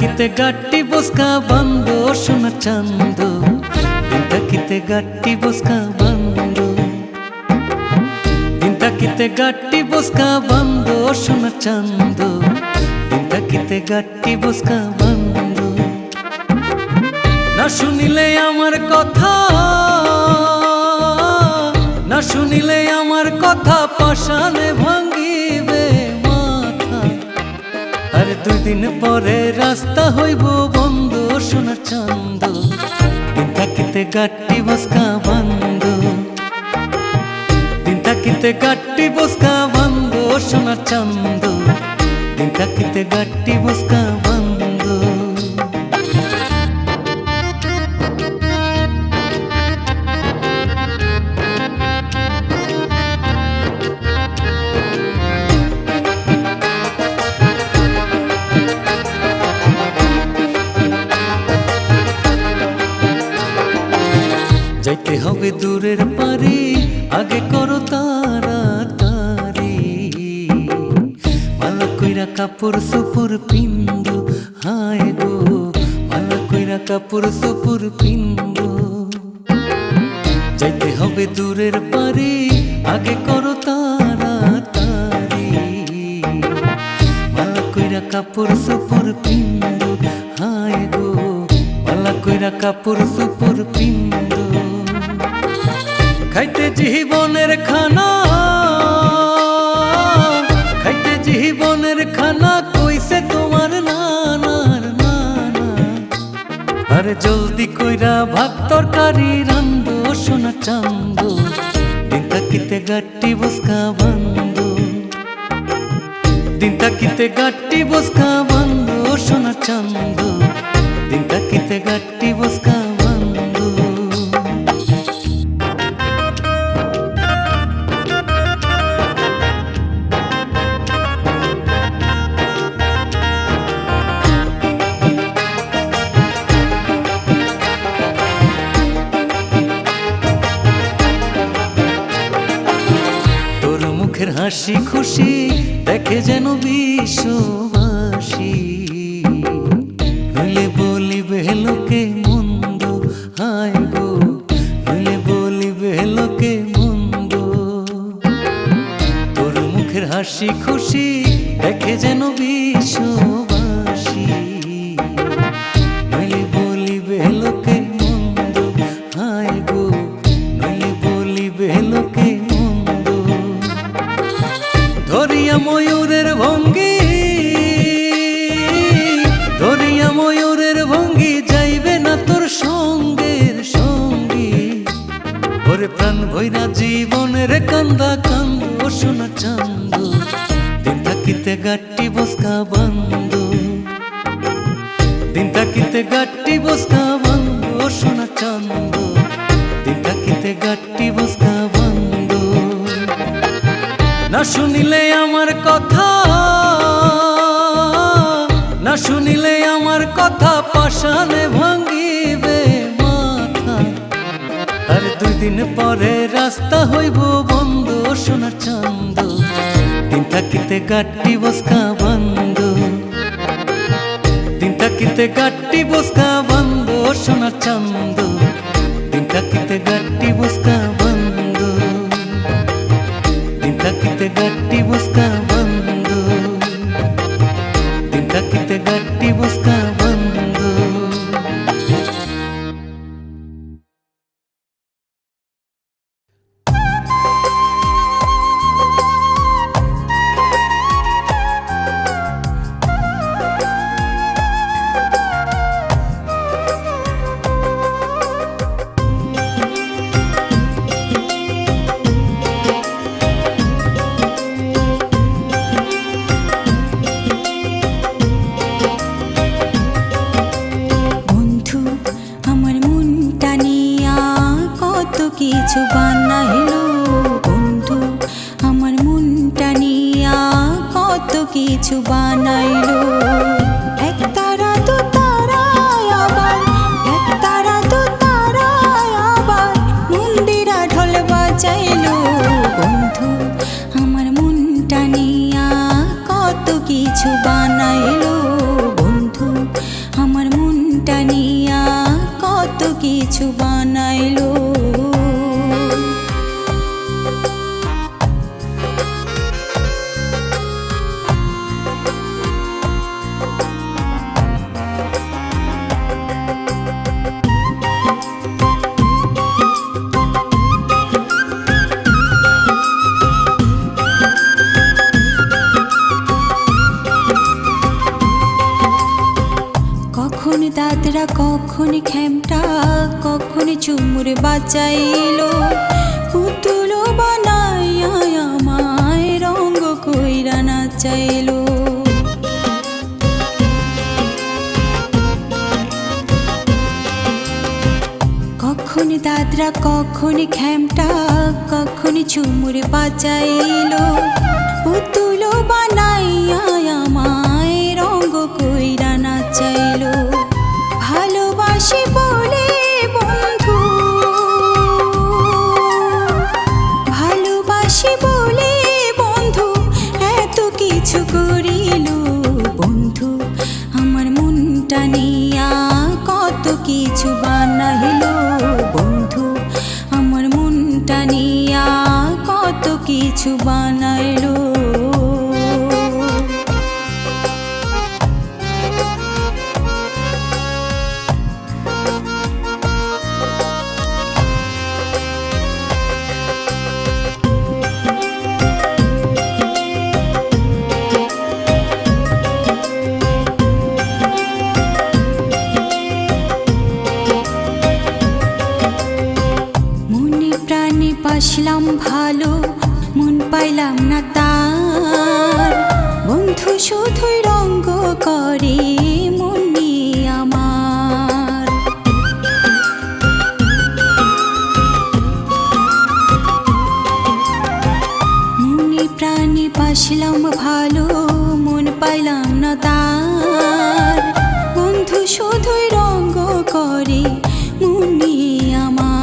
ಕಿತ್ತೆ ಗಟ್ಟಿ ಬುಸ್ಕ ಬಂದು ಶುನ ಚಂದು ಇಂತ ಕಿತ್ತೆ ಗಟ್ಟಿ ಬುಸ್ಕ ಬಂದು ಇಂತ ಕಿತ್ತೆ ಗಟ್ಟಿ ಬುಸ್ಕ ಬಂದು ಶುನ ಚಂದು ಇಂತ ಕಿತ್ತೆ গট্টি বসকা বন্ধু না শুনিলে আমার কথা না শুনিলে আমার কথা পাশানে ভাঙিবে মাথা আর দুই দিন পরে রাস্তা হইব বন্ধ সোনার চাঁদ দিন থাকিতে গট্টি বসকা বন্ধু দিন থাকিতে গট্টি বসকা বন্ধু সোনার চাঁদ দিন থাকিতে গট্টি বসকা বন্ধু যাইতে হবে দূরের পারে আগে করো তাড়াতাড়ি মালা কইরা কাপড় সুপুর পিন্দু হায় গো মালা কইরা কাপড় সুপুর পিন্দু যাইতে হবে দূরের পারে আগে করো তাড়াতাড়ি মালা কইরা কাপড় সুপুর পিন্দু হায় গো মালা কইরা কাপড় সুপুর পিন্দু খাইতে জীবনের খানা খাইতে জীবনের খানা কইছে তোমার নানার নানা আরে জলদি কইরা ভাত তরকারি রান্ধো সোনা চাঁদ দিন থাকিতে গট্টি বসকা বন্ধু দিন থাকিতে গট্টি বসকা বন্ধু সোনা চাঁদ দিন থাকিতে গট্টি বসকা বন্ধু হাসি খুশি দেখে যেন বিশ্ববাসী হইলে বলিবে লোকে মন্দ হায় গো হইলে বলিবে লোকে মন্দ তোর মুখের হাসি খুশি দেখে যেন বিশ্ববাসী হইলে বলিবে লোকে মন্দ হায় গো হইলে বলিবে লোকে ধরিয়া ময়ূরের ভঙ্গি ধরিয়া ময়ূরের ভঙ্গি যাইবে না তোর সঙ্গের সঙ্গী ওরে প্রাণ ভৈরা জীবনের কান্দা কান্দ সোনা চাঁদ দিন থাকিতে গট্টি বসকা বন্ধু দিন থাকিতে গট্টি বসকা বন্ধু সোনা চাঁদ দিন থাকিতে গট্টি বসকা বন্ধু না শুনিলে আমার কথা না শুনিলে আমার কথা পাশানে ভাঙিবে মাথা আর দুই দিন পরে রাস্তা হইব বন্ধ সোনার চাঁদ দিন থাকিতে গট্টি বসকা বন্ধু দিন থাকিতে গট্টি বসকা বন্ধু সোনার চাঁদ দিন থাকিতে গট্টি বসকা বন্ধু দিন থাকিতে গট্টি বসকা বন্ধু দিন থাকিতে গট্টি বসকা বন্ধু কিছু বানাইলো। এক তারা দু তারায় আবার, এক তারা দু তারায় আবার মন্দিরা ঢোল বাজাইলো। বন্ধু আমার মনটা নিয়া কত কিছু বানাইলো। বন্ধু আমার মনটা নিয়া কত কিছু বানাইলো। কখন দাদরা, কখন খেমটা, কখন চুমুর বাজাইলো। পুতুল বানাইয়া আমায় রঙ কইরা নাচাইলো। কখন দাদরা, কখন খেমটা, কখন চুমুর বাজাইলো। পুতুল বানাইয়া আমায় রঙ কইরা নাচাইলো। ভালোবাসি বলে বন্ধু, ভালোবাসি বলে বন্ধু এত কিছু করিল। বন্ধু আমার মনটা নিয়া কত কিছু বানাইলো। বন্ধু আমার মনটা নিয়া কত কিছু বানাইলো। বাসলাম ভালো, মন পাইলাম না তার। বন্ধু শুধুই রঙ্গ করে মন নিয়ে আমার। মনে প্রাণে বাসলাম ভালো, মন পাইলাম না তার। বন্ধু শুধুই রঙ্গ করে মন নিয়ে আমার।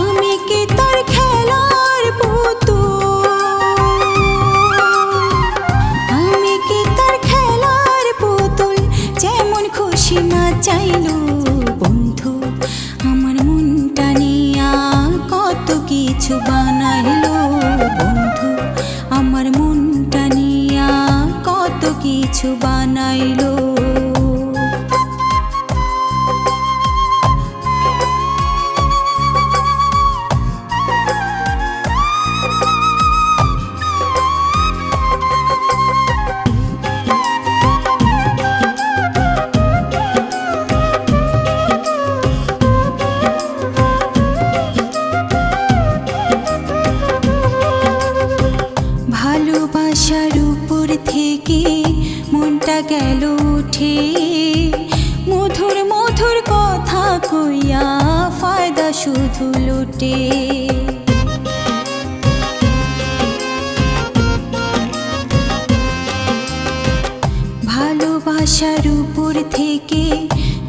আমি কি তার খেলার পুতুল, আমি কি তার খেলার পুতুল, যেমন খুশি নাচাইলো। বন্ধু আমার মনটা নিয়া কত কিছু বানাইলো। বন্ধু আমার মনটা নিয়া কত কিছু বানাইলো। ভালোবাসার উপর থেকে মনটা গেল উঠে। মধুর মধুর কথা কইয়া ফায়দা শুধু লুটে। ভালোবাসার উপর থেকে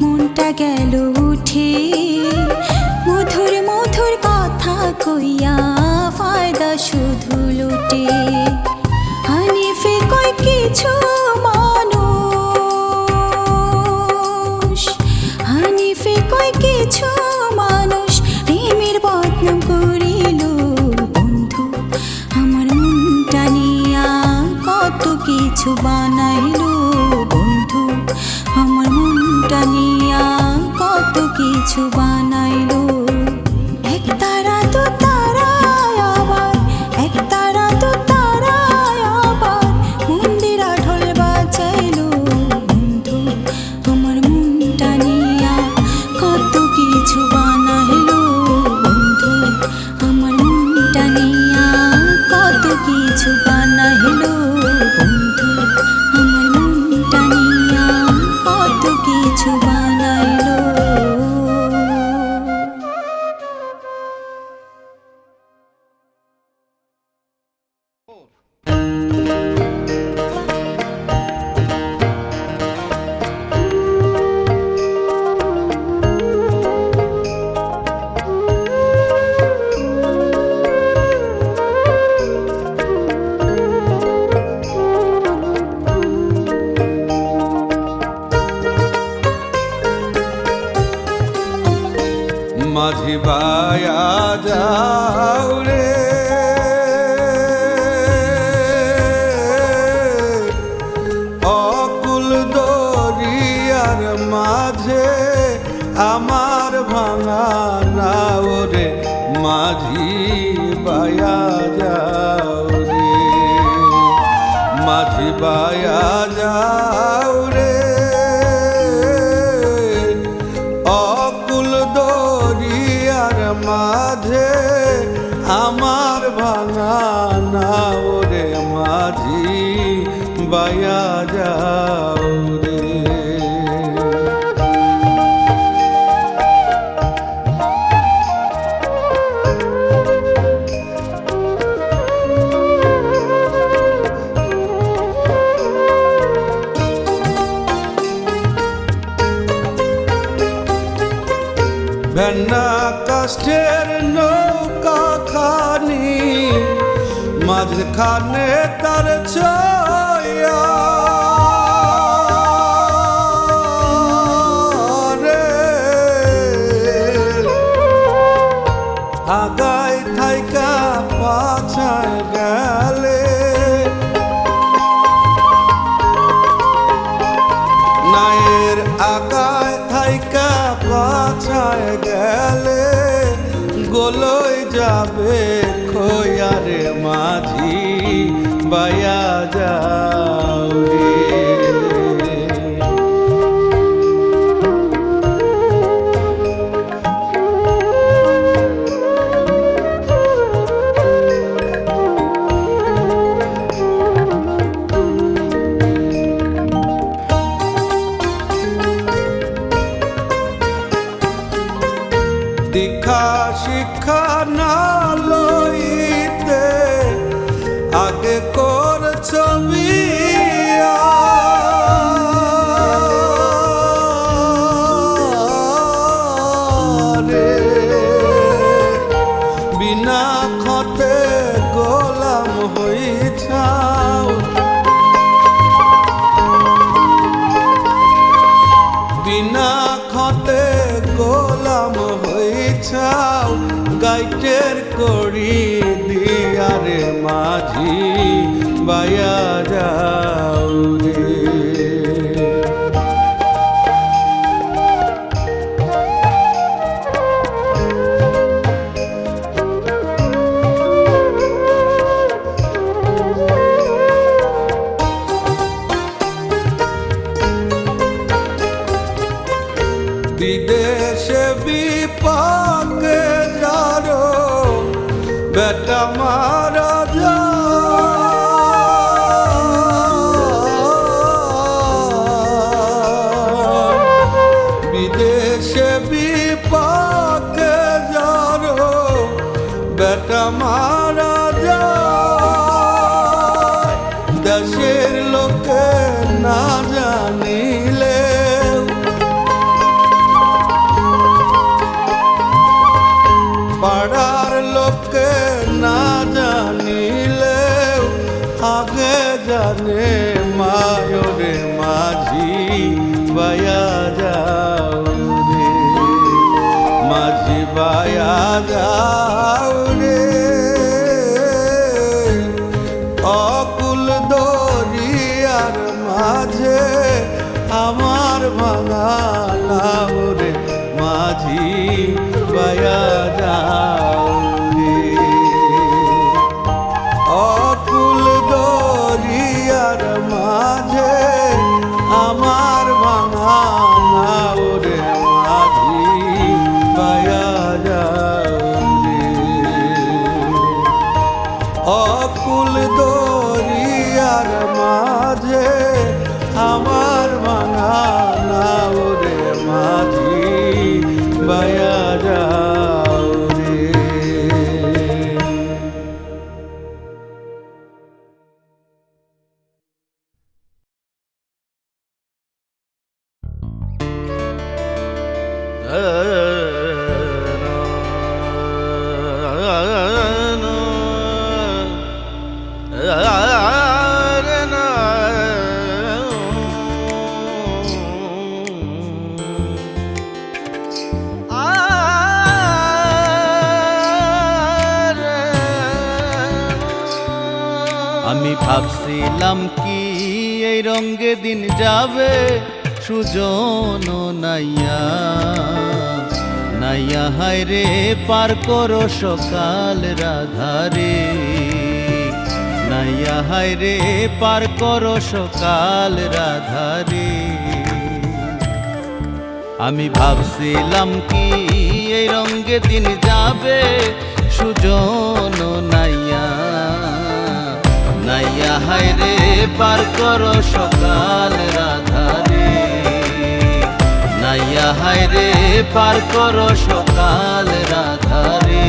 মনটা গেল উঠে। মধুর মধুর কথা কইয়া ফায়দা শুধু লুটে। হানিফে কয় কিছু মানুষ, হানিফে কয় কিছু মানুষ প্রেমের বদনাম করিল। বন্ধু আমার মনটা নিয়া কত কিছু বানাইলো। বন্ধু আমার মনটা নিয়া কত কিছু বানাইলো। এক তারা দু তারায় আবার, এক তারা দু তারায় আবার মন্দিরা ঢোল বাজাইলো। বন্ধু আমার মনটা নিয়া কত কিছু বানাইলো। বন্ধু আমার মনটা নিয়া কত কিছু বানাইলো। বন্ধু মাঝি বায়া যাও রে অকুল দরিয়ার মাঝে আমার ভাঙা নাও রে মাঝি বায়া যাও রে। ভেন্না কাষ্ঠের নৌকা খানি মাঝখানে তার ছায়া রে আগায় থাইকা পাছায় গেলে নায়ের আগায় থাইকা পাছায় গেলে গোলই যাবে খোয়ারে মাঝি বায়া যাও রে। দীক্ষা শিক্ষা না লইতে আগে করছ বিয়া রে বিনা খতে গোলাম হইছাও বিনা খতে গোলাম হইছাও গাইটের করি দিয়ারে মাঝি বায়া যাও রে। বিদেশে বিপাকে যারো বেটা মারা যায় বিদেশে বিপাকে যারো বেটা মারা যায় দেশের লোকে না জানিলে পাড়ার লোকে না জানিলেও আগে জানে মায়রে মাঝি বায়া যাও রে মাঝি বায়া যাও রে অকুল দরিয়ার মাঝে আমার ভাঙা নাও রে মাঝি বায়া যাও রে অকুল দরিয়ার মাঝে আমার ভাঙা নাও রে মাঝি বায়া যাও রে অকুল দরিয়ার মাঝে আমার ভাঙা নাও রে মাঝি বায়া যাও রে। আমি ভাবছিলাম কি এই রঙে দিন যাবে সুজন নাইয়া নাইয়া হায় রে পার করো সকাল রাধারে নাইয়া হায় রে পার করো সকাল রাধারে। আমি ভাবছিলাম কি এই রঙে দিন যাবে, সুজন নাইয়া নাইয়া হায় রে পার করো সকাল রাধারে। নাইয়া হায় রে পার করো সকাল রাধারে।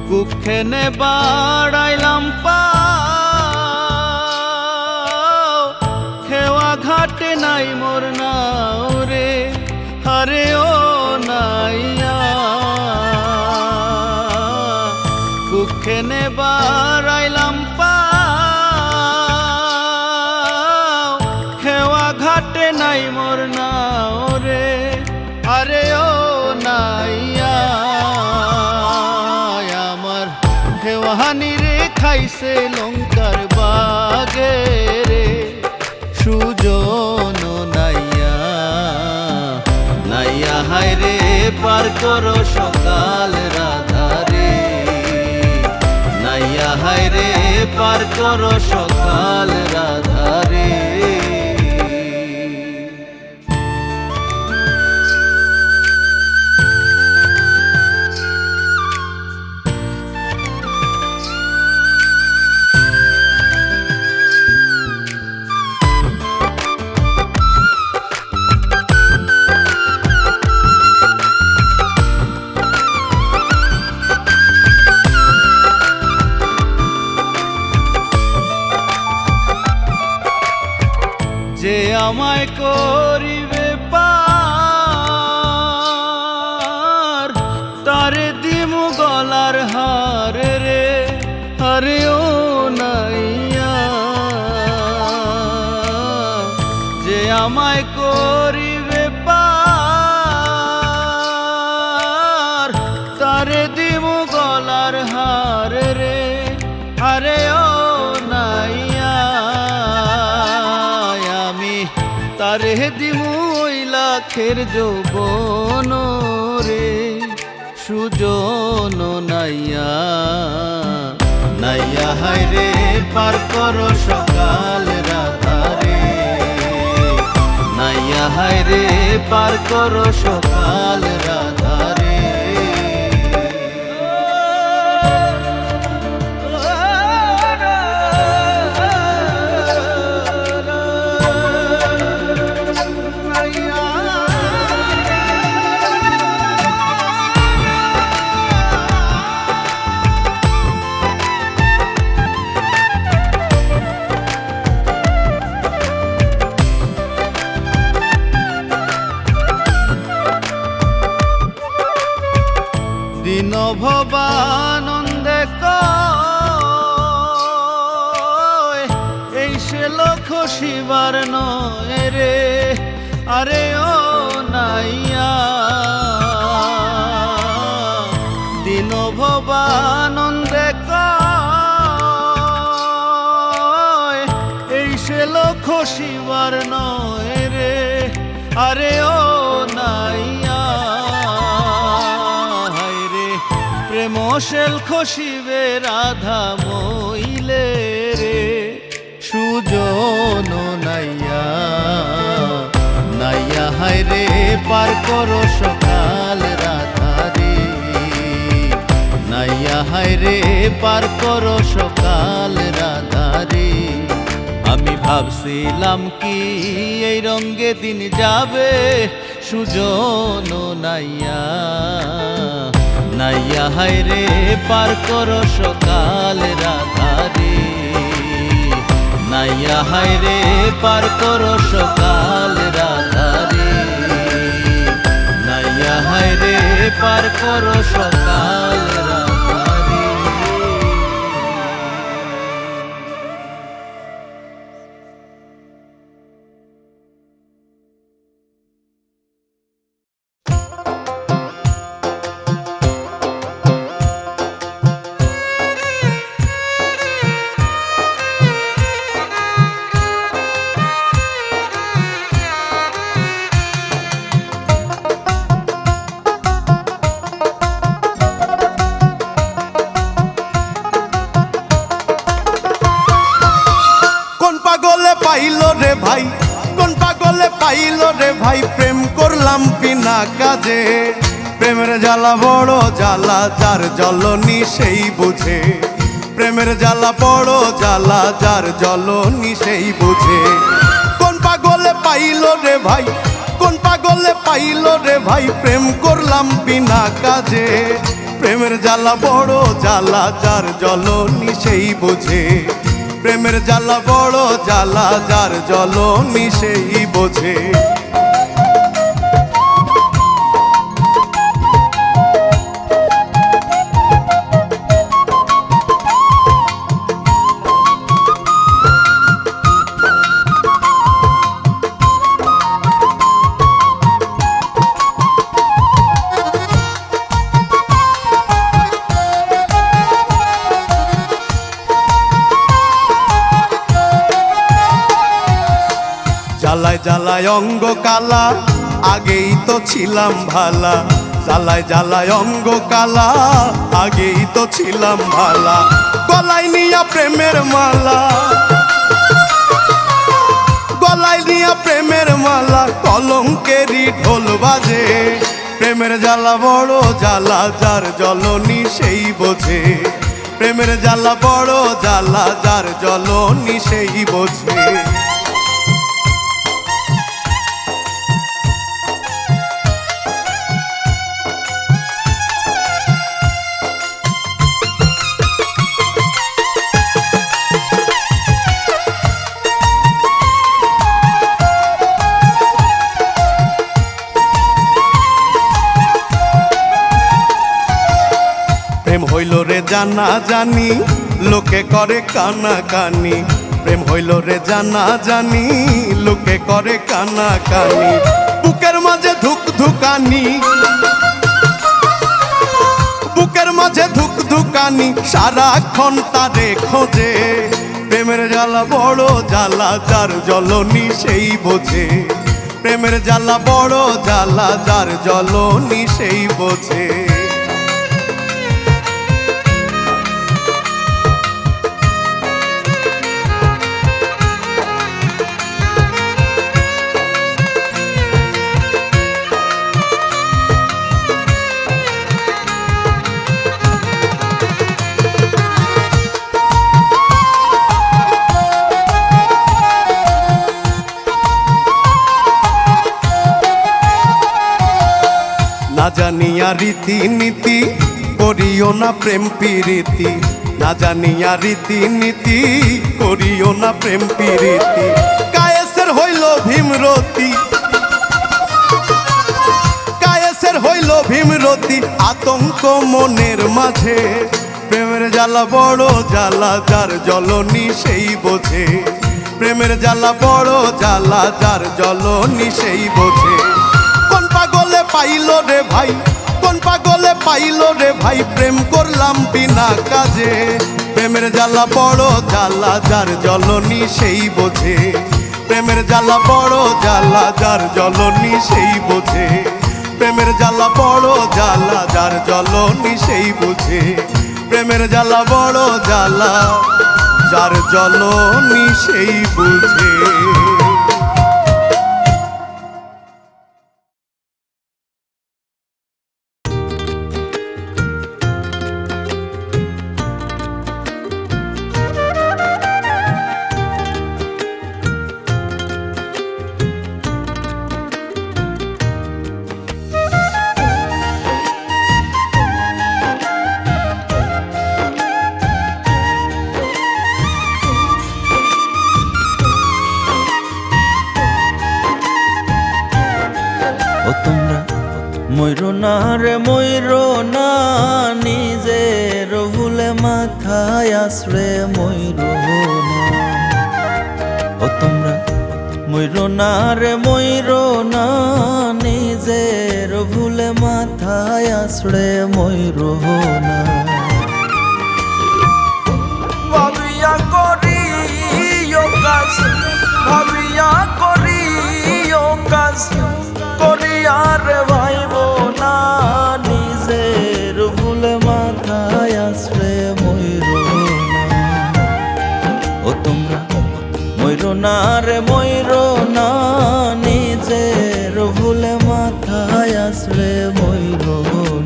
কুক্ষেনে বাড়াইলাম পাও, খেওয়া ঘাটে নাই মোর নাও রে, আরে ও নাইয়া। কুক্ষেনে বাড়াইলাম পাও, খেওয়া ঘাটে নাই মোর নাও রে, আরে ও নাইয়া। হেওয়ানি রে খাইছে লঙ্কার বাগে রে, সুজন নাইয়া নাইয়া হায় রে পার করো সকাল রাধারে। নাইয়া হায় রে পার করো সকাল রাধারে। যে আমায় করিবে পার, তারে দিমু গলার হার রে, আরে ও নাইয়া। যে আমায় করিবে পার, তারে দিমু গলার হার রে, আরে ও নাইয়া। তারে দিমু ওই লাখের যৌবন রে, সুজন নাইয়া নাইয়া হায় রে পার করো সকাল রাধারে। নাইয়া হায় রে পার করো সকাল রাধারে। দিন ভবানন্দে কয় এই সে লক্ষ শিবার নয় রে, আরে ও নাইয়া। দিন ভবানন্দে কয় এই সে লক্ষ শিবার নয় রে, আরে ও নাইয়া। প্রেমশেল খসিবে রাধা মইলে রে, সুজন নাইয়া নাইয়া হায় রে পার করো সকাল রাধারে। নাইয়া হায় রে পার করো সকাল রাধারে। আমি ভাবছিলাম কি এই রঙে দিন যাবে, সুজন নাইয়া নাইয়া হায় রে পার করো সকাল রাধারে। নাইয়া হায় রে পার করো সকাল রাধারে। নাইয়া হায় রে পার করো সকাল রাধারে। পাইলো রে ভাই, কোন পাগলে পাইলো রে ভাই, প্রেম করলাম বিনা কাজে। প্রেমের জ্বালা বড় জ্বালা, যার জ্বলনি সেই বুঝে। প্রেমের জ্বালা বড় জ্বালা, যার জ্বলনি সেই বুঝে। কোন পাগলে পাইলো রে ভাই, কোন পাগলে পাইলো রে ভাই, প্রেম করলাম বিনা কাজে। প্রেমের জ্বালা বড় জ্বালা, যার জ্বলনি সেই বুঝে। প্রেমের জ্বালা বড় জ্বালা, যার জ্বলনি সেই বোঝে। জ্বালায় জ্বালায় অঙ্গ কালা, আগেই তো ছিলাম ভালা। জ্বালায় জ্বালায় অঙ্গ কালা, আগেই তো ছিলাম ভালা। গলায় নিয়া প্রেমের মালা, গলায় নিয়া প্রেমের মালা, কলঙ্কেরই ঢোল বাজে। প্রেমের জ্বালা বড় জ্বালা, যার জ্বলনি সেই বোঝে। প্রেমের জ্বালা বড় জ্বালা, যার জ্বলনি সেই বোঝে। প্রেম হইল রে জানা জানি, লোকে করে কানা কানি। প্রেম হইল রে জানা জানি, লোকে করে কানা কানি। বুকের মাঝে ধুক ধুকানি, বুকের মাঝে ধুক ধুকানি, সারাক্ষণ তারে খোঁজে। প্রেমের জ্বালা বড় জ্বালা, যার জ্বলনি সেই বোঝে। প্রেমের জ্বালা বড় জ্বালা, যার জ্বলনি সেই বোঝে। না জানিয়া রীতি নীতি, করিও না প্রেম প্রীতি। না জানিয়া রীতি নীতি, করিও না প্রেম প্রীতি। কায়েসের হইল ভীমরতি, কায়েসের হইল ভীমরতি, আতঙ্ক মনের মাঝে। প্রেমের জ্বালা বড় জ্বালা, যার জ্বলনি সেই বোঝে। প্রেমের জ্বালা বড় জ্বালা, যার জ্বলনি সেই বোঝে। কোন পাগলে পাইলো রে ভাই, কোন পাগলে পাইলো রে ভাই, প্রেম করলাম বিনা কাজে। প্রেমের জ্বালা বড় জ্বালা, যার জ্বলনি সেই বোঝে। প্রেমের জ্বালা বড় জ্বালা, যার জ্বলনি সেই বোঝে। প্রেমের জ্বালা বড় জ্বালা, যার জ্বলনি সেই বোঝে। প্রেমের জ্বালা বড় জ্বালা, যার জ্বলনি সেই বুঝে। ও তোমরা ময়ূর না রে ময়ূর না, নিজের ভুলে মাথায় আসরে ময়ূর না। ও তোমরা ময়ূর না রে ময়ূর না, নিজের ভুলে মাথায় আসরে ময়ূর না। ভাবিয়া করি কাজ, ভাবিয়া করি কাজ, করিয়ার ভাইব না, নিজের ভুলে মাথায় আসরে ময়ূর না। ও তোমরা ময়ূর ময়ূর না রে ময়ূর না, নিজের ভুলে মাথায় আসরে ময়ূর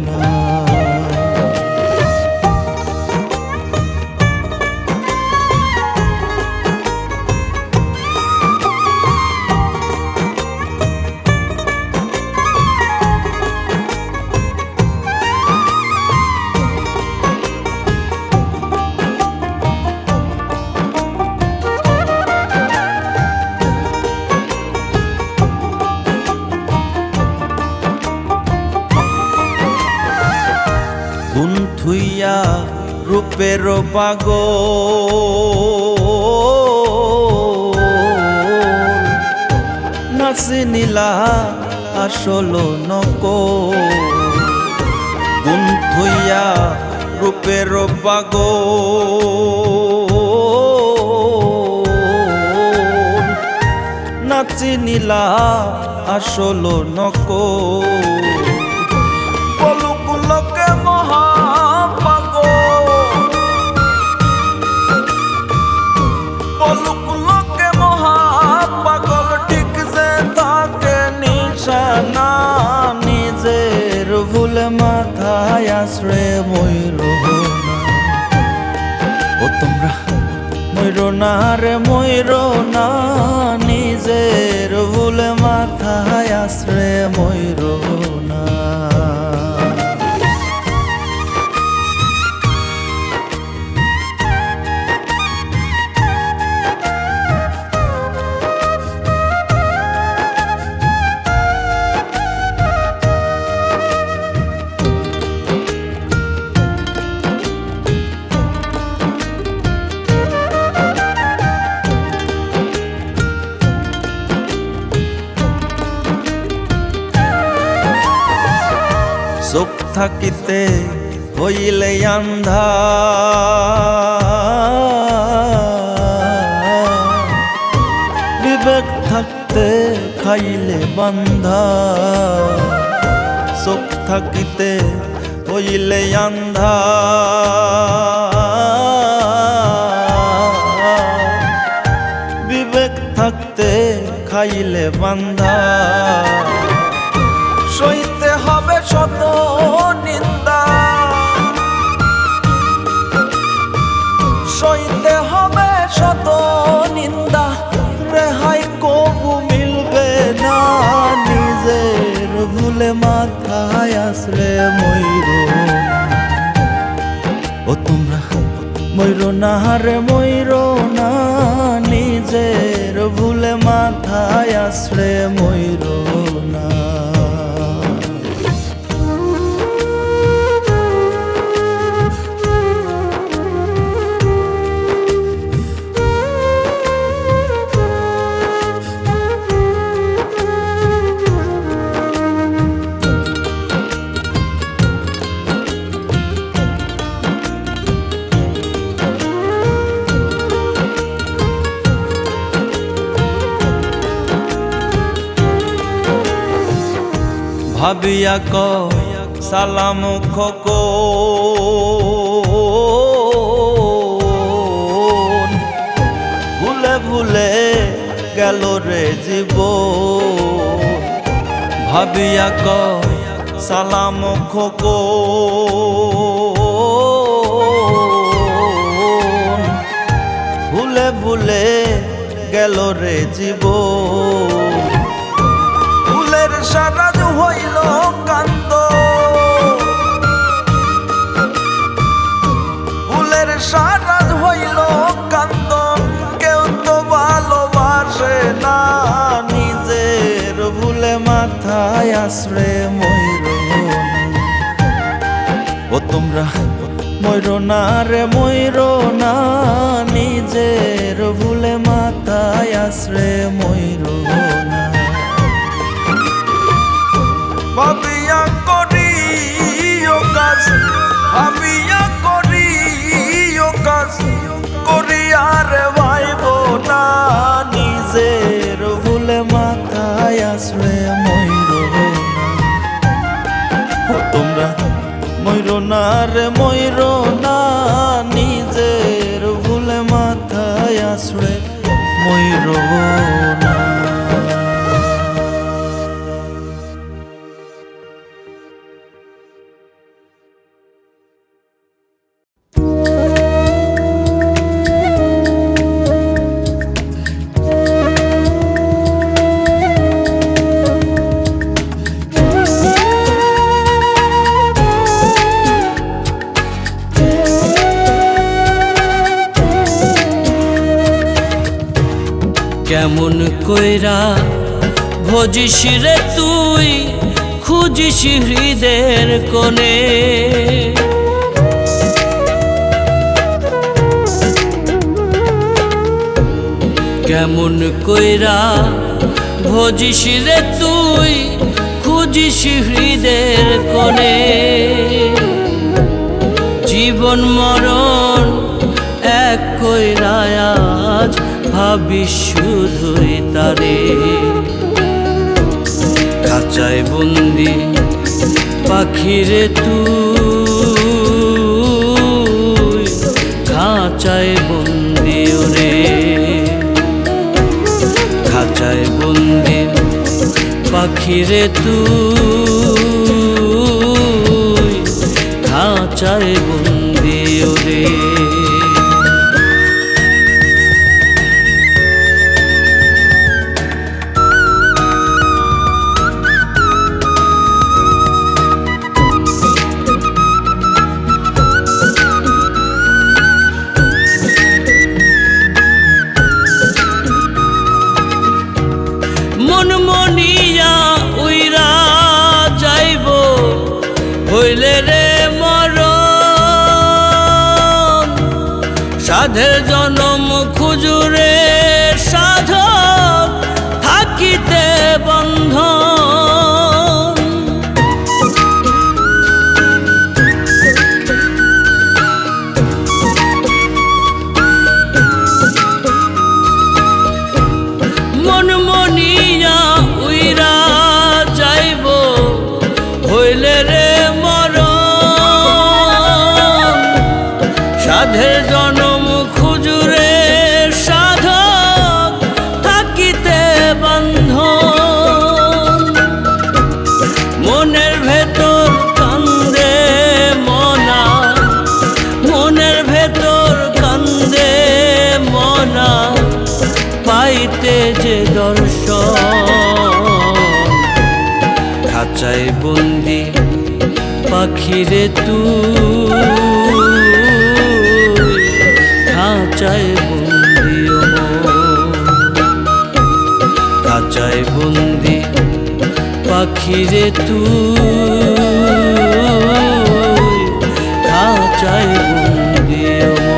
না। গুণ থুইয়া রূপের পাগল, নাচি নীলা আসল নকল। গুণ থুইয়া রূপের পাগল, নাচি নীলা আসল নকল। পলুকুলকে মহাপাগল, পলুকুলকে মহাপাগল, ঠিক যে তাকে নিশানা, নিজের ভুলে মাথায় আসরে ময়ূর না। ও তোমরা ময়ূর না রে ময়ূর না, নিজের ভুলে মাথায় আসরে ময়ূর না। চোখ থাকিতে হইলে আন্ধা, বিবেক থাকতে খাইলে বান্ধা। চোখ থাকিতে হইলে আন্ধা, বিবেক থাকতে খাইলে বান্ধা। সইতে হবে শত নিন্দা, সইতে হবে শত নিন্দা, রেহাই কবু মিলবে না, নিজের ভুলে মাথায় আসরে ময়ূর না। ও তোমরা ময়ূর না রে ময়ূর না, নিজের ভুলে মাথায় আসরে ময়ূর না। ভাবিয়া ক সালাম খোকন, ভুলে ভুলে গেল রে জীবন। ভাবিয়া ক সালাম খোকন, ভুলে ভুলে গেল রে জীবন। ফুলের সারাজ হইল কান্দ, ফুলের সারাজ হইল কান্দন, কেউ তো ভালোবাসে না, নিজের ভুলে মাথায় আসরে ময়ূর না। ও তোমরা ময়ূর না রে ময়ূর না, নিজের ভুলে মাথায় আসরে ময়ূর না। ভাবিয়া করি কাজ, ভাবিয়া করি কাজ, করি আর ভাইব না, নিজের ভুলে মাথায় আসরে ময়ূর না। তোমরা ময়ূর না রে ময়ূর না, নিজের ভুলে মাথায় আসরে ময়ূর না। কেমন কইরা ভজিস রে তুই, খুঁজিস হৃদের কোণে। কেমন কইরা ভজিস রে তুই, খুঁজিস হৃদের কোণে। জীবন মরণ এক কইরা আজ ভাবিস শুধুই তারে। খাঁচায় বন্দি পাখিরে তুই, খাঁচায় বন্দি ওরে। খাঁচায় বন্দি পাখিরে তুই, খাঁচায় বন্দি ওরে। মন মনিয়া উইরা যাইব হইলে রে মরণ। সাধের জনম খুজুরে সাধক থাকিতে বন্ধন। মন মনিয়া উইরা যাইব হইলে রে মরণ। সাধের জনম খুজুরে সাধক থাকিতে বন্ধন। মনের ভেতর কান্দে মনা, মনের ভেতর কান্দে মনা, পাইতে যে দর্শন। খাঁচায় বন্দি পাখিরে তুই, খাঁচায় বন্দি ও মন। খাঁচায় বন্দি পাখিরে তুই, খাঁচায় বন্দি ও মন।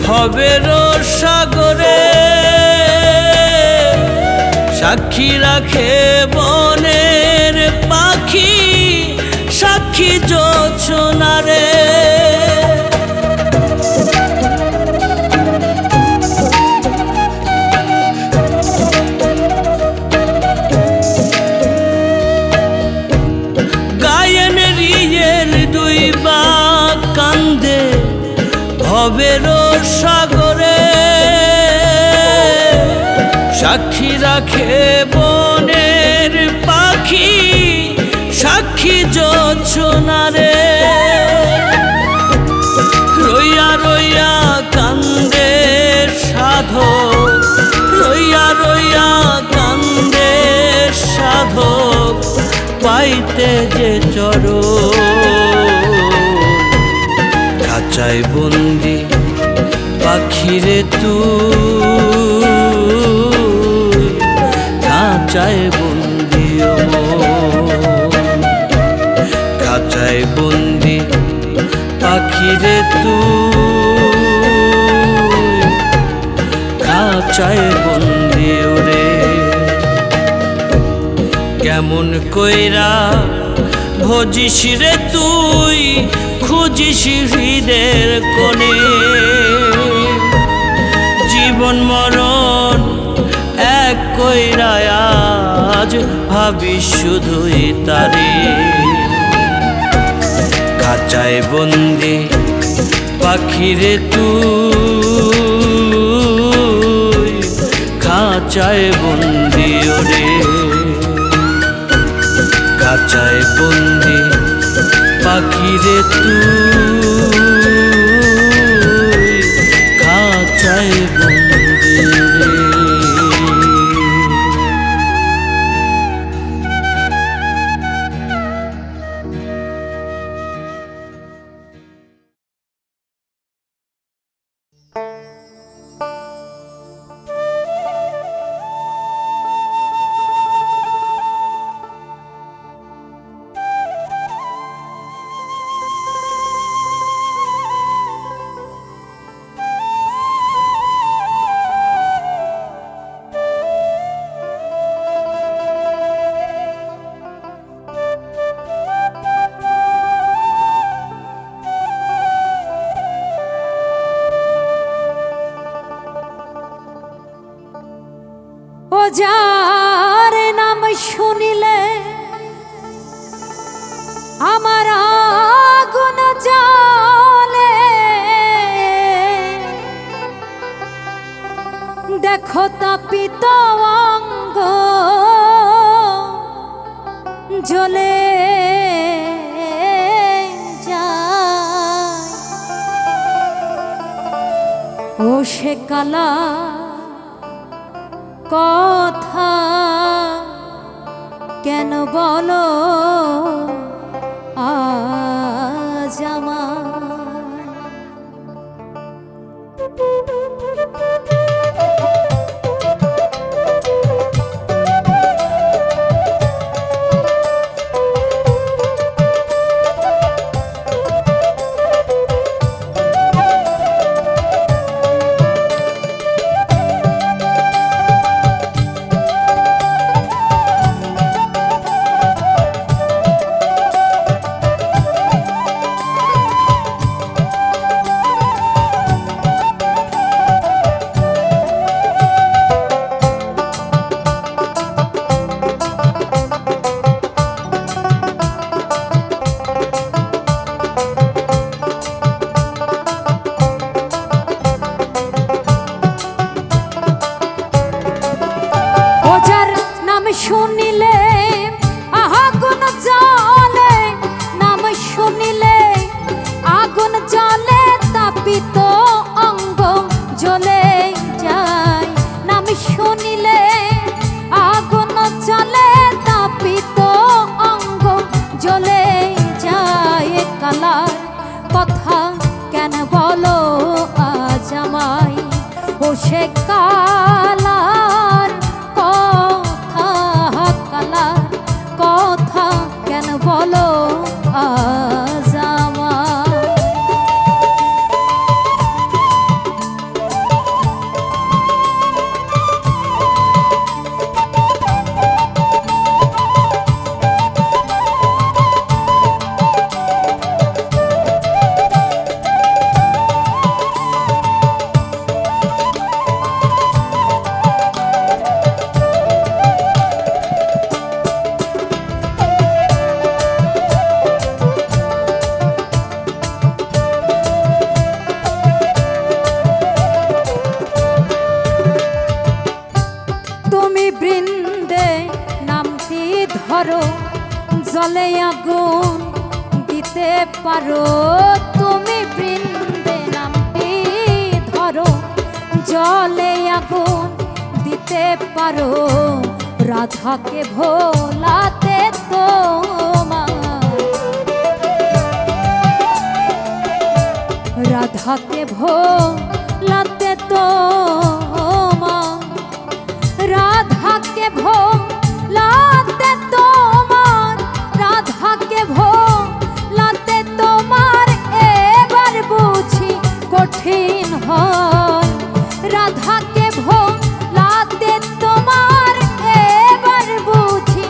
ভবের সাগরে সাক্ষী রাখে বনের পাখি, সাক্ষী জোছনারে। গায়েন রিয়ের দুই বাগ কান্দে ভবের সাগরে, সাক্ষী রাখে বনের পাখি, সাক্ষী জোছনারে। রইয়া রইয়া কান্দে সাধক, রইয়া রইয়া কান্দে সাধক, পাইতে যে চরণ। খাঁচায় বন্দি পাখিরে তুই, খাঁচায় বন্দি ও মন। খাঁচায় বন্দি পাখিরে তুই, খাঁচায় বন্দি ওরে। কেমন কইরা ভজিস রে তুই খুঁজিস হৃদের কোণে জীবন মরণ এক কইরা আজ ভাবিস শুধুই তারে খাঁচায় বন্দি পাখিরে তুই খাঁচায় বন্দি ওরে খাঁচায় বন্দি পাখিরে তুই খাঁচায় বন্দি রে। ও যার নাম শুনিলে আমার আগুন জ্বলে দেখো তাপিত অঙ্গ জ্বলে যায় ও সে কালা কথা কেন বলো আজ আমায় শুনিলে আগুন জ্বলে নাম শুনিলে আগুন জ্বলে তাপিত অঙ্গ জ্বলে যায় নাম শুনিলে আগুন জ্বলে তাপিত অঙ্গ জ্বলে যায় কালার কথা কেন বলো আজ আমায় ও সে কালার কথা কেন বলো আজ আমায় ধরো জলে আগুন দিতে পারো তুমি বৃন্দে নামটি ধরো জলে আগুন দিতে পারো রাধাকে ভোলাতে তোমার রাধাকে ভোলাতে তোমার রাধাকে ভোলাতে তোমার রাধাকে ভোলাতে তোমার এবার বুঝি কঠিন হয় রাধাকে ভোলাতে তোমার এবার বুঝি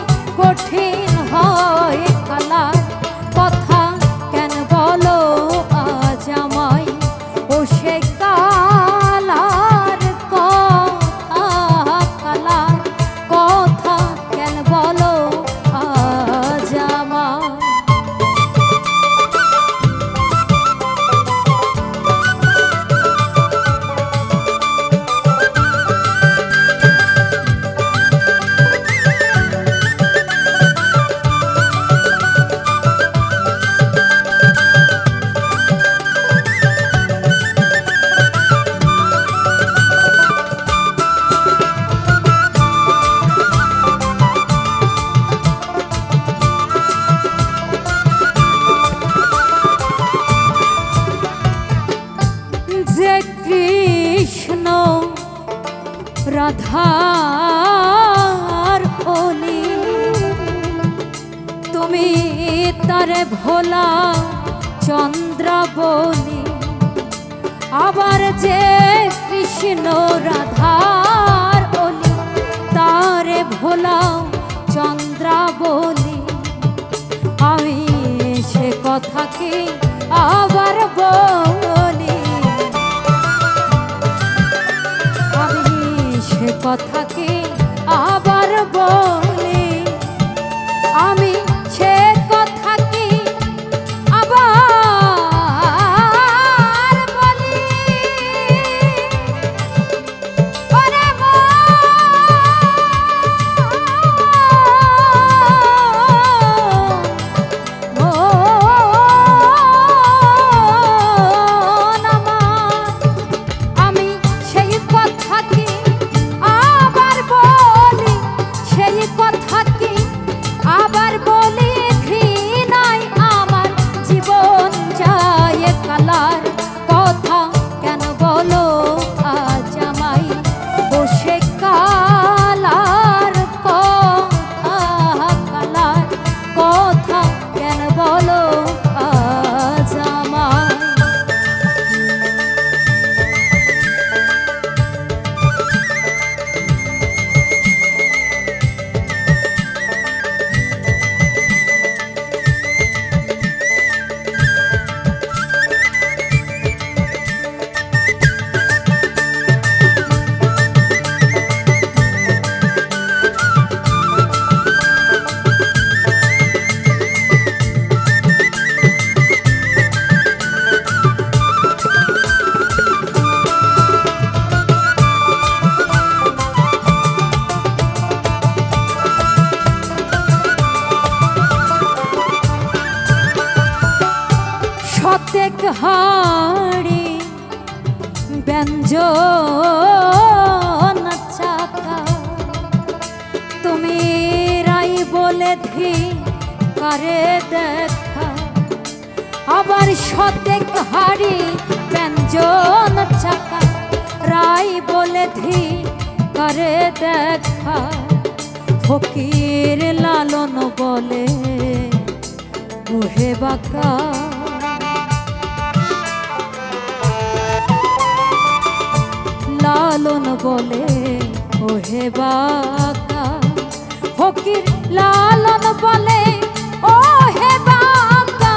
তুমি তারে ভোলা চন্দ্র বলি, আবার যে কৃষ্ণ রাধার বলি তারে ভোলা চন্দ্র বলি। আমি সে কথা কি আবার বলি, আমি সে কথা কি আবার বলি, আমি সে কথা কি আবার বলি। ওরে মন আমার, আমি সেই কথা কি আবার বলি, সেই কথা কি আবার বলি। ঘৃণায় আমার জীবন যায় কালার, কথা কেন বলো আজ আমায় ও সে কালার কথা, কালার কথা কেন বলো আজ আমায়। শতেক হাড়ি ব্যঞ্জন চাকা, তুমি রাই বলে ধি করে দেখা, আবার শতেক হাড়ি ব্যঞ্জন চাকা, রাই বলে ধি করে দেখা। ফকির লালন বলে ওহে বাঁকা, লালন বলে ওহে বাঁকা। ফকির লালন বলে ওহে বাঁকা,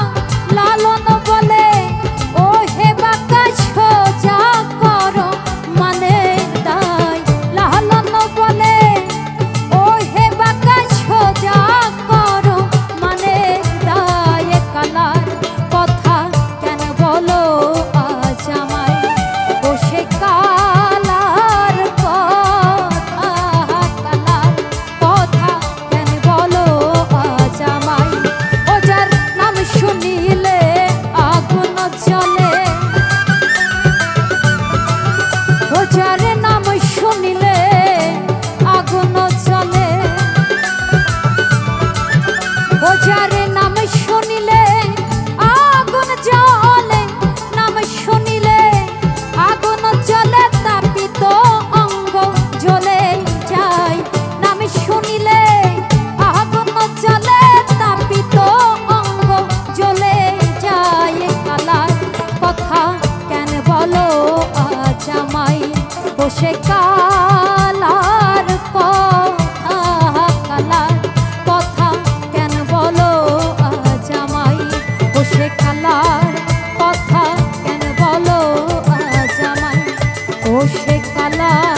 লালন বলে ওহে বাঁকা। সোজা করো মানে দায়, লালন বলে ওহে বাঁকা। সোজা করো মানে দায়, কালার কথা কেন বলো আজ আমায় ও সে কালার কথা, কালার কথা কেন বলো আজ আমায়। ও যার নাম শুনিলে আগুন জ্বলে, ও যার নাম শুনিলে আগুন জ্বলে, ও যার নাম শুনিলে আগুন জ্বলে, নাম শুনিলে আগুন জ্বলে। তাপিত অঙ্গ জ্বলে যায়, নাম শুনিলে আগুন জ্বলে। তাপিত অঙ্গ জ্বলে যায়, কালার কথা কেন বলো আজ আমায় ও সে কালার কথা, কালার কথা কেন বলো আজ আমায় ও সে কালার কথা কেন বলো আজ আমায় ও সে কালার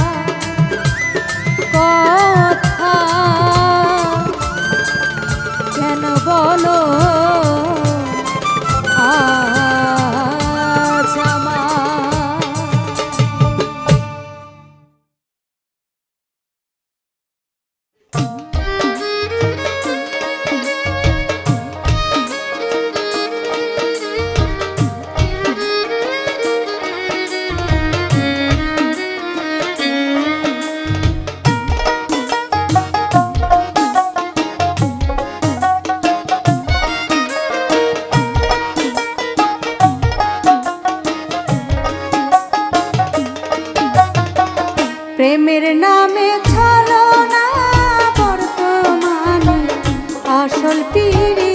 কথা কেন বলো আজ আমায়। প্রেমের নামে ছলনা বর্তমানে আসল পিড়ি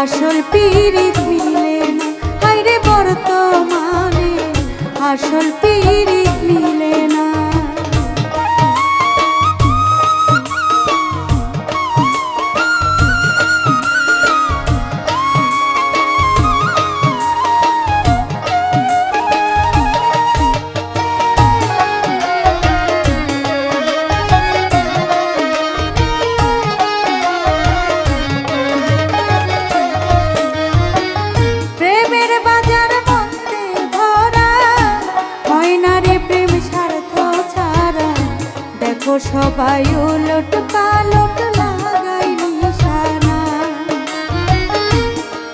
আসল পীড়িত মিলে না, হায়রে বর্তমানে আসল পীড়িত মিলে না। প্রেমের বাজার মধ্যে ধরা হয় না রে প্রেম স্বার্থ ছাড়া, দেখো সবাই উলট পালট লাগাই নিশানা।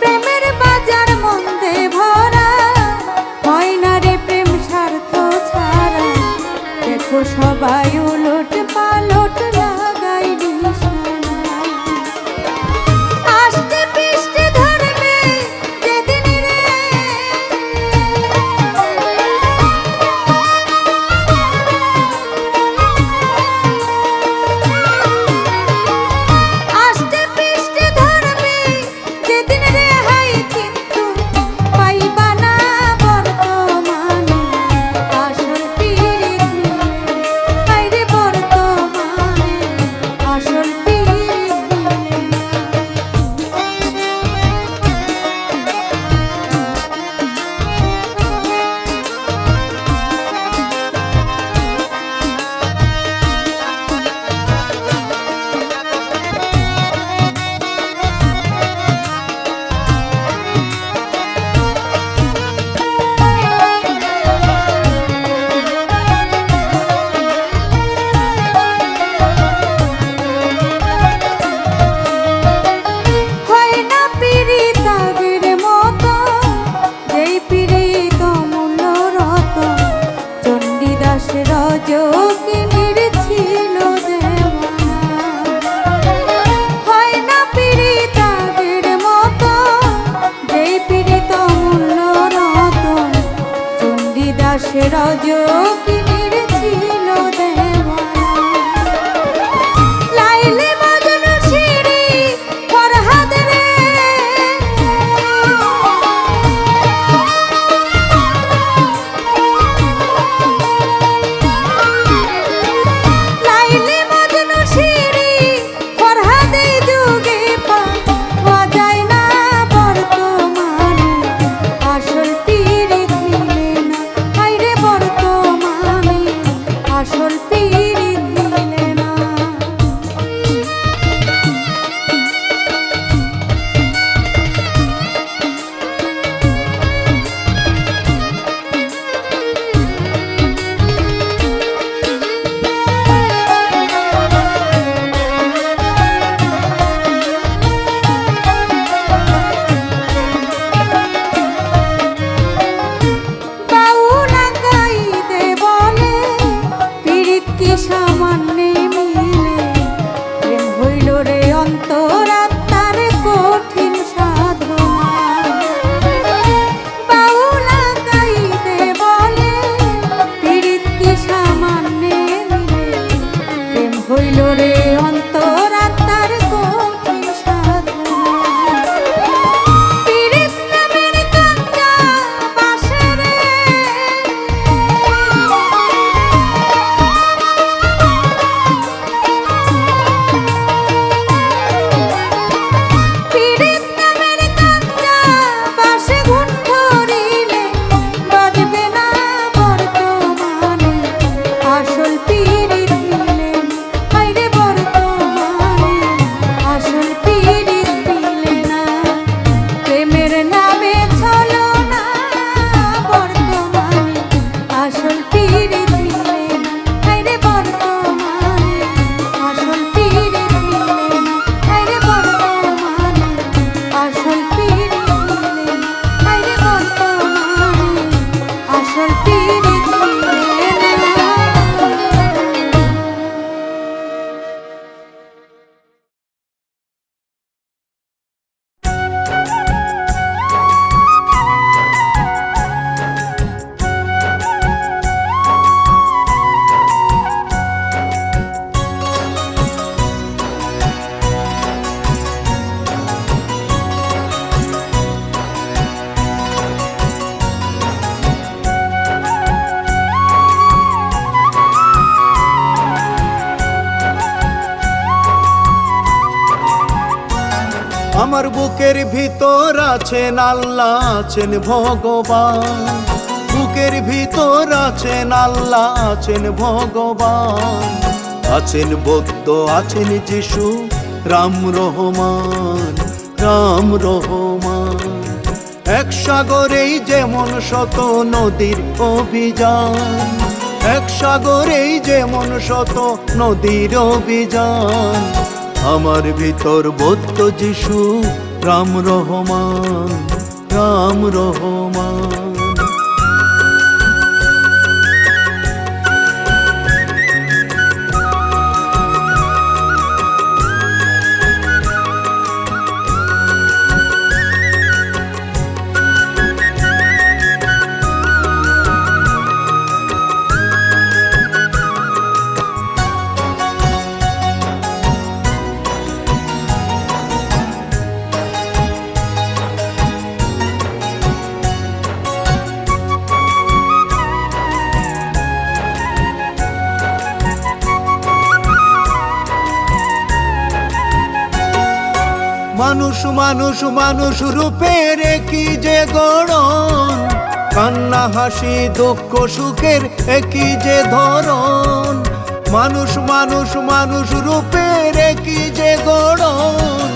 প্রেমের বাজার মধ্যে ভরা হয় না রে প্রেম স্বার্থ ছাড়া, দেখো সবাই উলট পালট লাগাই নিশানা। আস্তে পিষ্টে ধরবে যেদিন রে, আস্তে পিষ্টে ধরবে যেদিন রে, হাই কিন্তু পাইবা না বর্তমানে আসল পীড়িত মিলে, হায়রে বর্তমানে আসল পীড়িত মিলে না। হয় না পীড়িত আগের মতো, যেই পীড়িত মূল্য রতন, চণ্ডীদাস রজকিনীর ছিল দেওয়ানা। হয় না পীড়িত আগের মতো, যেই পীড়িত মূল্য রতন, চণ্ডীদাস রজকিনীর ছিল দেওয়ানা। লাইলি মজনু শিরি ফরহাদ রে, আমার বুকের ভিতর আছেন আল্লাহ, আছেন ভগবান। বুকের ভিতর আছেন আল্লাহ, আছেন ভগবান। আছেন বৌদ্ধ, আছেন যিশু, রাম রহমান, রাম রহমান। এক সাগরেই যেমন শত নদীর অভিযান, এক সাগরেই যেমন শত নদীর অভিযান। আমার ভিতর বৌদ্ধ যিশু, রাম রহমান, রাম রহমান। মানুষ মানুষ মানুষ রূপের একই যে গড়ন, কান্না হাসি দুঃখ সুখের একই যে ধরন। মানুষ মানুষ মানুষ রূপের একই যে গড়ন,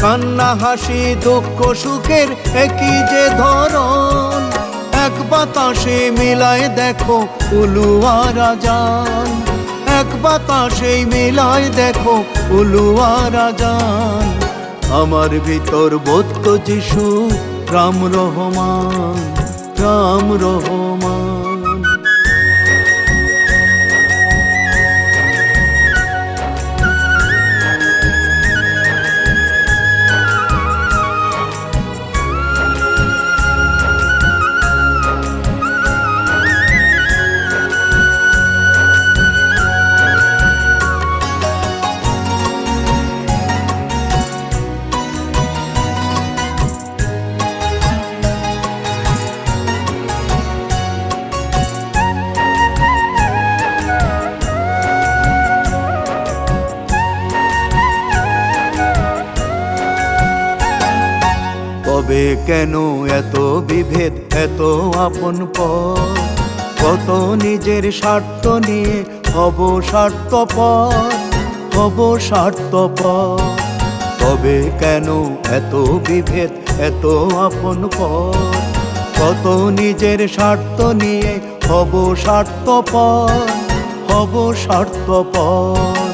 কান্না হাসি দুঃখ সুখের একই যে ধরন। এক বাতাসে মিলায় দেখো উলু আর আজান, এক বাতাসে মিলায় দেখো উলু আর আজান। আমার ভিতর বৌদ্ধ যিশু, রাম রহমান, রাম রহমান। তবে কেন এত বিভেদ, এত আপন পর? কত নিজের স্বার্থ নিয়ে হব স্বার্থপর, হব স্বার্থপর। তবে কেন এত বিভেদ, এত আপন পর? কত নিজের স্বার্থ নিয়ে হব স্বার্থপর, হব স্বার্থপর।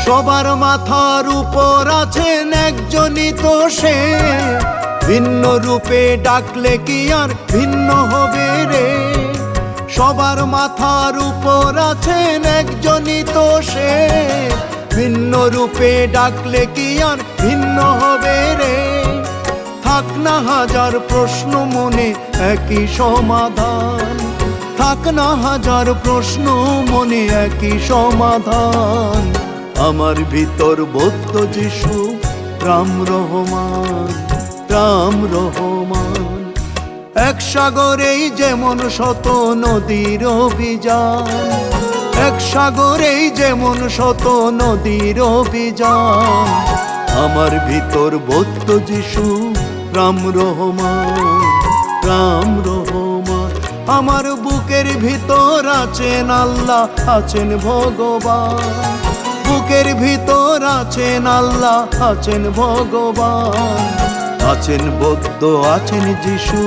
সবার মাথার উপর আছেন একজনই তো সে, ভিন্ন রূপে ডাকলে কি আর ভিন্ন হবে রে? সবার মাথার উপর আছেন একজনই তো সে, ভিন্ন রূপে ডাকলে কি আর ভিন্ন হবে রে? থাক না হাজার প্রশ্ন মনে একই সমাধান, থাক না হাজার প্রশ্ন মনে একই সমাধান। আমার ভিতর বৌদ্ধ যিশু, রাম রহমান, রাম রহমান। এক সাগরেই যেমন শত নদীর অভিযান, এক সাগরেই যেমন শত নদীর অভিযান। আমার ভিতর বৌদ্ধ যিশু, রাম রহমান, রাম রহমান। আমার বুকের ভিতর আছেন আল্লাহ, আছেন ভগবান। বুকের ভিতর আছেন আল্লাহ, আছেন ভগবান। আছেন বৌদ্ধ, আছেন যিশু,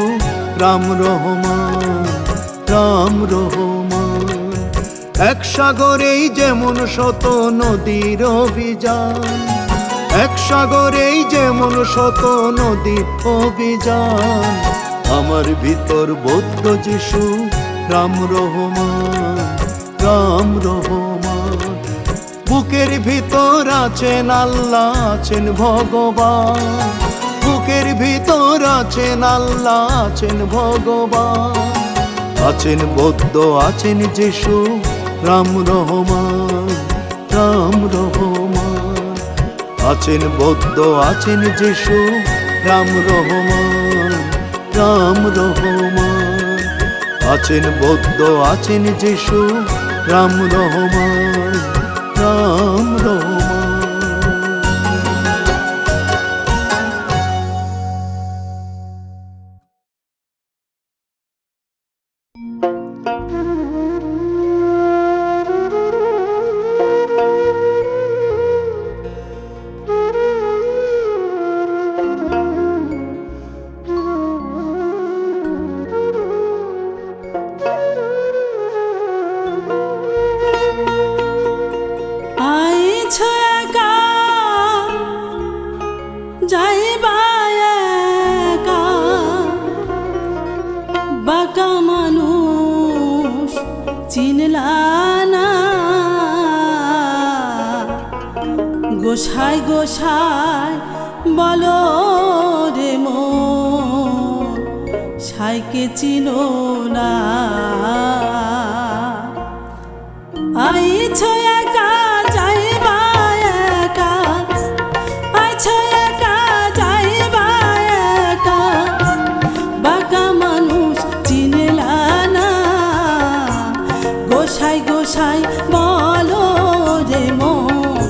রাম রহমান, রাম রহমান। এক সাগরেই যেমন শত নদীর অভিযান, এক সাগরেই যেমন শত নদীর অভিযান। আমার ভিতর বৌদ্ধ যিশু, রাম রহমান, রাম রহমান। বুকের ভিতর আছেন আল্লাহ, আছেন ভগবান। বুকের ভিতর আছেন আল্লাহ, আছেন ভগবান। আছেন বৌদ্ধ, আছেন যিশু, রাম রহমান, রাম রহমান। আছেন বৌদ্ধ, আছেন যিশু, রাম রহমান, রাম রহমান। আছেন বৌদ্ধ, আছেন যিশু, রাম রহমান, রাম আইছো একা যাইবা একা বাঁকা মানুষ চিনলা না গোসাই গোসাই বলো রে মন সাইকে চিনো না আইছো একা যাইবা একা আইছো একা যাইবা একা বাঁকা মানুষ চিনলা না গোসাই গোসাই বলো রে মন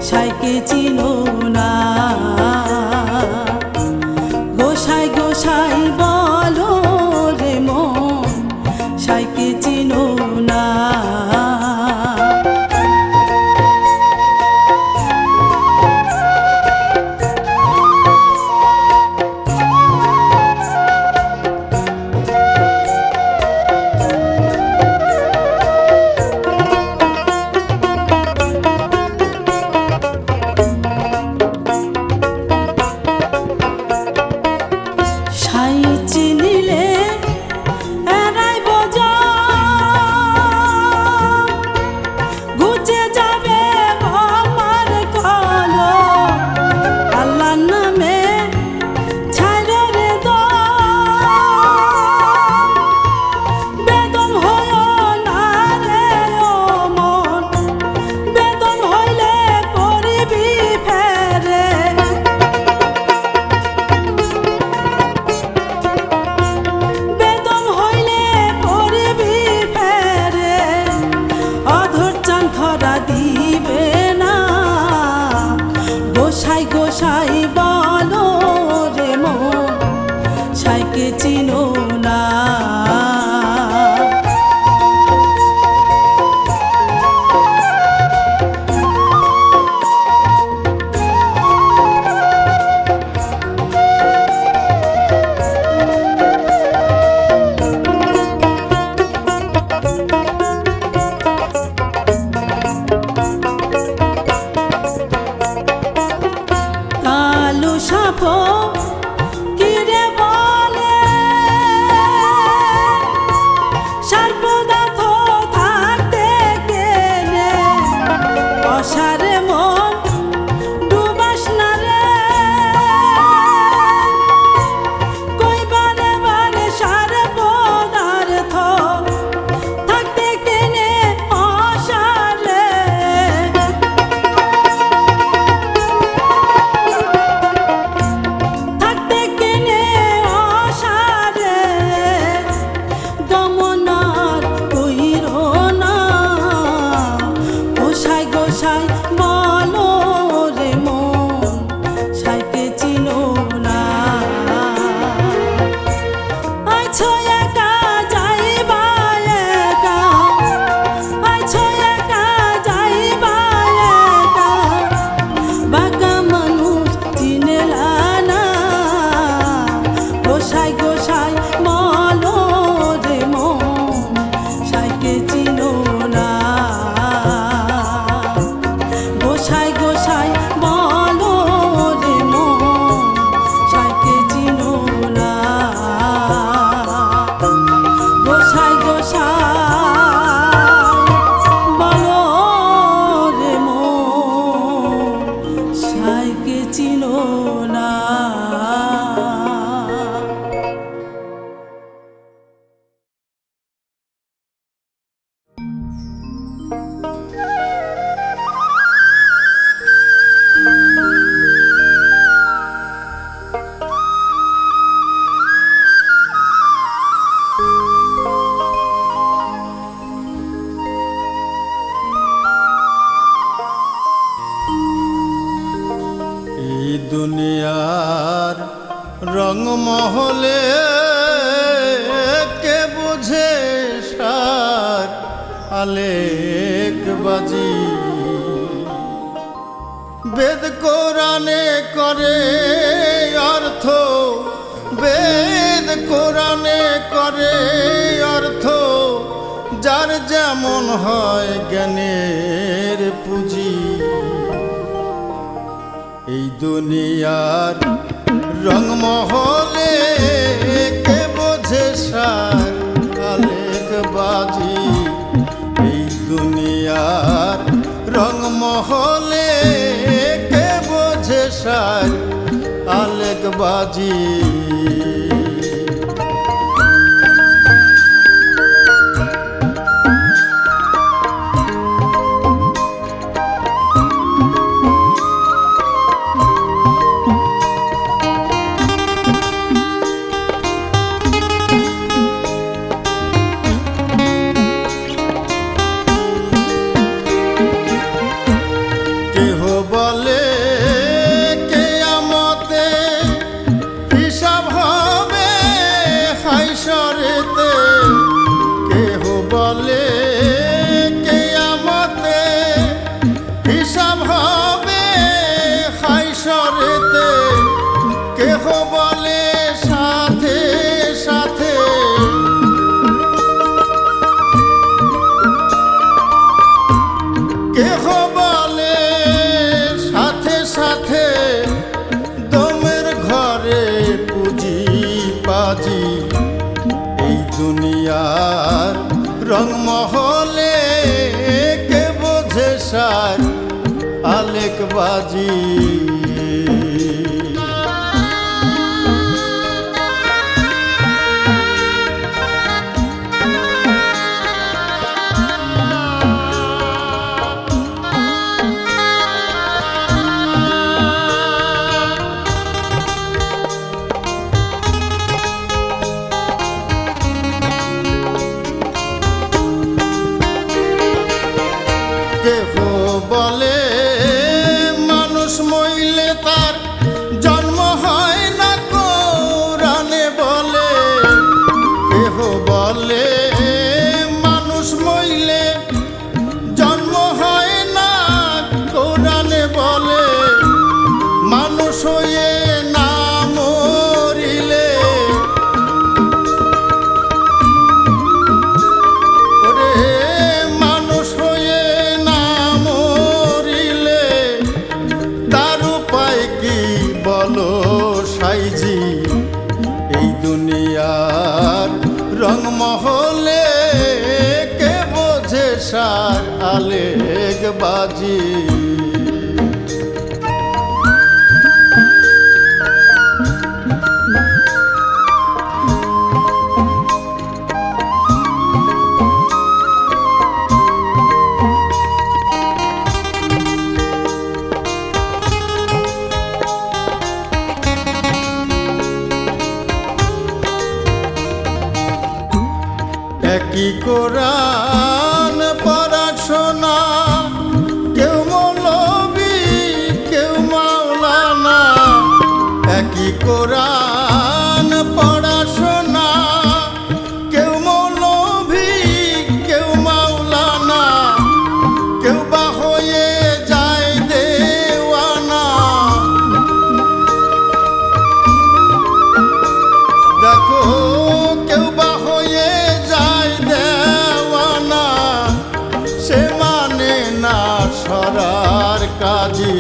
সাইকে চিনো না গোসাই গোসাই বলো রে মন সাইকে চিনো না সাই চিনিলে এরাই বোঝা ঘুচে যাবে আমার কলো আল্লাহর নামে ছাইরে রে বেদম হইও না রে ও মন বেদম হইলে পড়িবি ফেরে বেদম হইলে পড়িবি ফেরে অধর চান ধরা দিবে না গোসাই গোসাই বলো রে মন সাইকে চিনো না কালো সাপ কিরে বলে আলেকবাজি। বেদ কোরআনে করে অর্থ, বেদ কোরআনে করে অর্থ, যার যেমন হয় জ্ঞানের পুঁজি। এই দুনিয়ার রংমহলে কে বোঝে সার আলেকবাজি। এই দুনিয়ার রংমহলে কে বোঝে সার আলেকবাজি। কেহ বলে কিয়ামতে হিসাব হবে হায়শরেতে। কেহ বলে কিয়ামতে হিসাব হবে হায়শরেতে। কেহ বলে সাথে সাথে, কেহ বলে সাথে সাথে দমের ঘরে পুঁজি পাজি। এই দুনিয়ার রংমহলে কে বোঝে সার আলেকবাজি। কেহ বলে মানুষ মইলে তার জন্ম হয় না কোরআনে বলে। কেহ বলে মানুষ মইলে জন্ম হয় না কোরআনে বলে। মানুষ হয়ে না মরিলে, ওরে মানুষ হয়ে না মরিলে তার উপায় কি বলো সাইজি। এই দুনিয়ার রংমহলে কে বোঝে সার আলেকবাজি। একই কোরআন পড়াশোনা, কেউ মৌলবি কেউ মাওলানা। একই কোরআন পড়াশোনা, কেউ মৌলবি কেউ মাওলানা। কেউ বা হয়ে যায় দেওয়ানা। দেখো কেউ বা হয়ে যায় দেওয়ানা, সে মানে না সরার কাজী।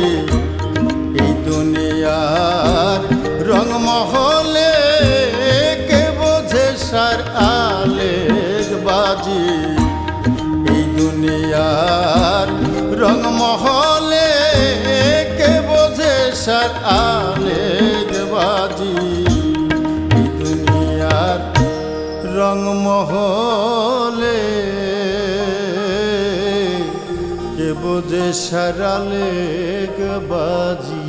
এই দুনিয়ার রংমহলে কে বোঝে সার আলেকবাজি। এই দুনিয়ার রংমহলে কে বোঝে সার আলেকবাজি। এই দুনিয়ার রংমহলে কে বোঝে সার আলেকবাজি।